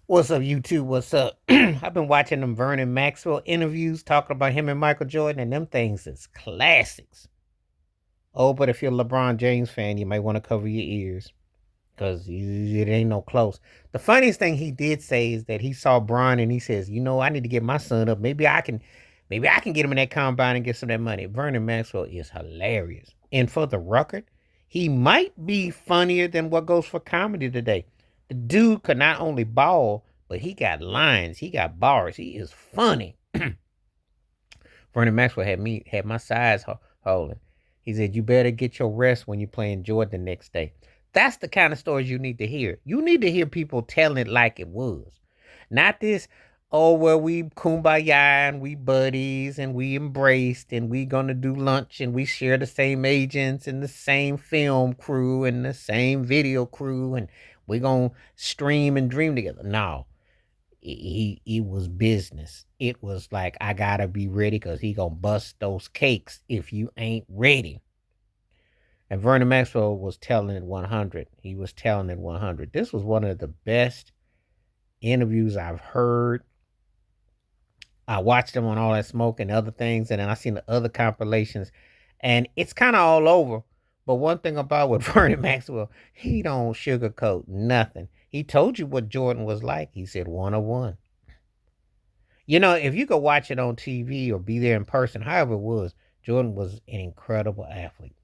What's up, YouTube? What's up? I've been watching them Vernon Maxwell interviews talking about him and Michael Jordan, and them things is classics. Oh, but if you're a LeBron James fan, you might want to cover your ears because it ain't no close. The funniest thing he did say is that he saw Bron and he says, I need to get my son up. Maybe I can get him in that combine and get some of that money. Vernon Maxwell is hilarious. And for the record, he might be funnier than what goes for comedy today. The dude could not only ball, but he got lines, he got bars. He is funny. Vernon Maxwell had my sides holding. He said, "You better get your rest when you're playing Jordan the next day." That's the kind of stories you need to hear. You need to hear people telling it like it was, not this. Oh well, we kumbaya and we buddies and we embraced and we gonna do lunch and we share the same agents and the same film crew and the same video crew and we gonna stream and dream together. No, it was business. It was like I gotta be ready because he gonna bust those cakes if you ain't ready. And Vernon Maxwell was telling it 100. He was telling it 100. This was one of the best interviews I've heard. I watched him on All That Smoke and other things, and then I seen the other compilations, and it's kind of all over. But one thing about with Vernon Maxwell, he don't sugarcoat nothing. He told you what Jordan was like. He said 101. If you could watch it on TV or be there in person, however it was, Jordan was an incredible athlete.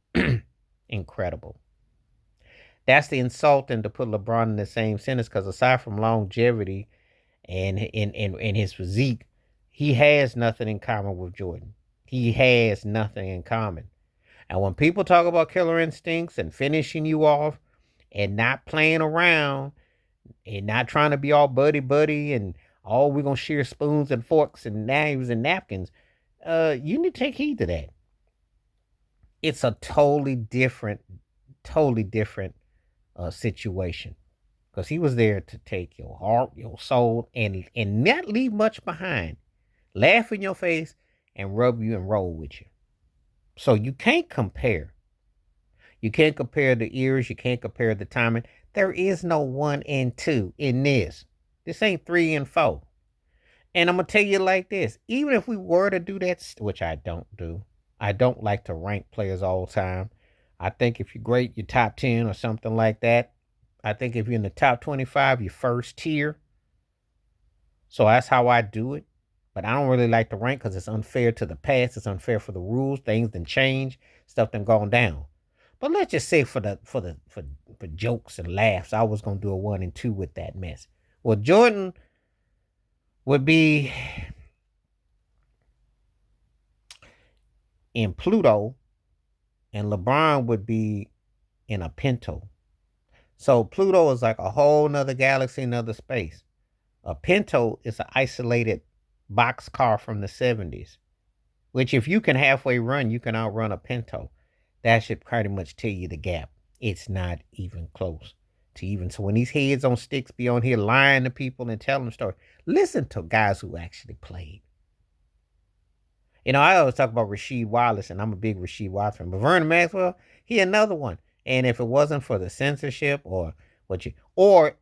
Incredible. That's the insulting to put LeBron in the same sentence because aside from longevity and in his physique, he has nothing in common with Jordan. He has nothing in common. And when people talk about killer instincts and finishing you off and not playing around and not trying to be all buddy buddy and all we're gonna share spoons and forks and knives and napkins, you need to take heed to that. It's a totally different situation because he was there to take your heart, your soul, and not leave much behind, laugh in your face, and rub you and roll with you. So you can't compare. You can't compare the eras. You can't compare the timing. There is no one and two in this. This ain't three and four. And I'm gonna tell you like this: even if we were to do that, which I don't do, I don't like to rank players all the time. I think if you're great, you're top 10 or something like that. I think if you're in the top 25, you're first tier. So that's how I do it. But I don't really like to rank because it's unfair to the past. It's unfair for the rules. Things done change. Stuff done gone down. But let's just say for jokes and laughs, I was gonna do a 1 and 2 with that mess. Well, Jordan would be in Pluto, and LeBron would be in a Pinto. So Pluto is like a whole nother galaxy, another space. A Pinto is an isolated box car from the 70s, which if you can halfway run, you can outrun a Pinto. That should pretty much tell you the gap. It's not even close to even. So when these heads on sticks be on here lying to people and telling stories, listen to guys who actually played. I always talk about Rasheed Wallace, and I'm a big Rasheed Wallace fan. But Vernon Maxwell, he another one. And if it wasn't for the censorship or if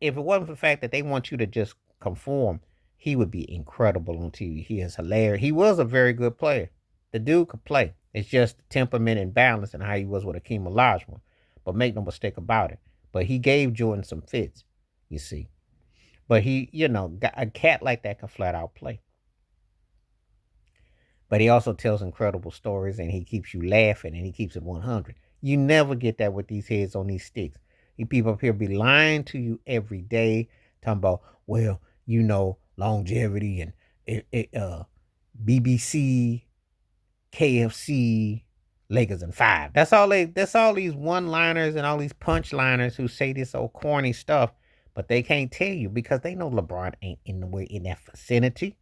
it wasn't for the fact that they want you to just conform, he would be incredible on TV. He is hilarious. He was a very good player. The dude could play. It's just the temperament and balance and how he was with Akeem Olajuwon. But make no mistake about it. But he gave Jordan some fits, you see. But a cat like that can flat out play. But he also tells incredible stories and he keeps you laughing and he keeps it 100. You never get that with these heads on these sticks. These people up here be lying to you every day, talking about, well, longevity and BBC, KFC, Lakers and five. That's all these one-liners and all these punch-liners who say this old corny stuff, but they can't tell you because they know LeBron ain't in that vicinity.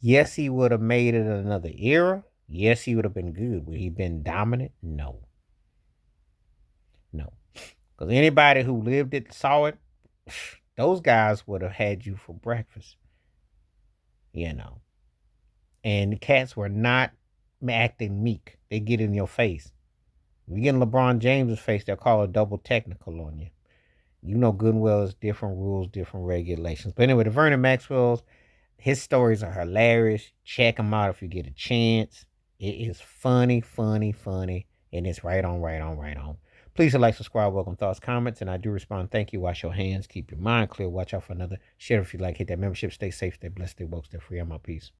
Yes, he would have made it another era. Yes, he would have been good. Would he been dominant? No. No. Because anybody who lived it, saw it, those guys would have had you for breakfast. And the cats were not acting meek. They get in your face. If you get in LeBron James's face, they'll call a double technical on you. You know good and well it's different rules, different regulations. But anyway, the Vernon Maxwell's, his stories are hilarious. Check them out if you get a chance. It is funny, funny, funny, and it's right on, right on, right on. Please like, subscribe, welcome thoughts, comments, and I do respond. Thank you. Wash your hands. Keep your mind clear. Watch out for another. Share if you like. Hit that membership. Stay safe. Stay blessed. Stay woke. Stay free. I'm out. Peace.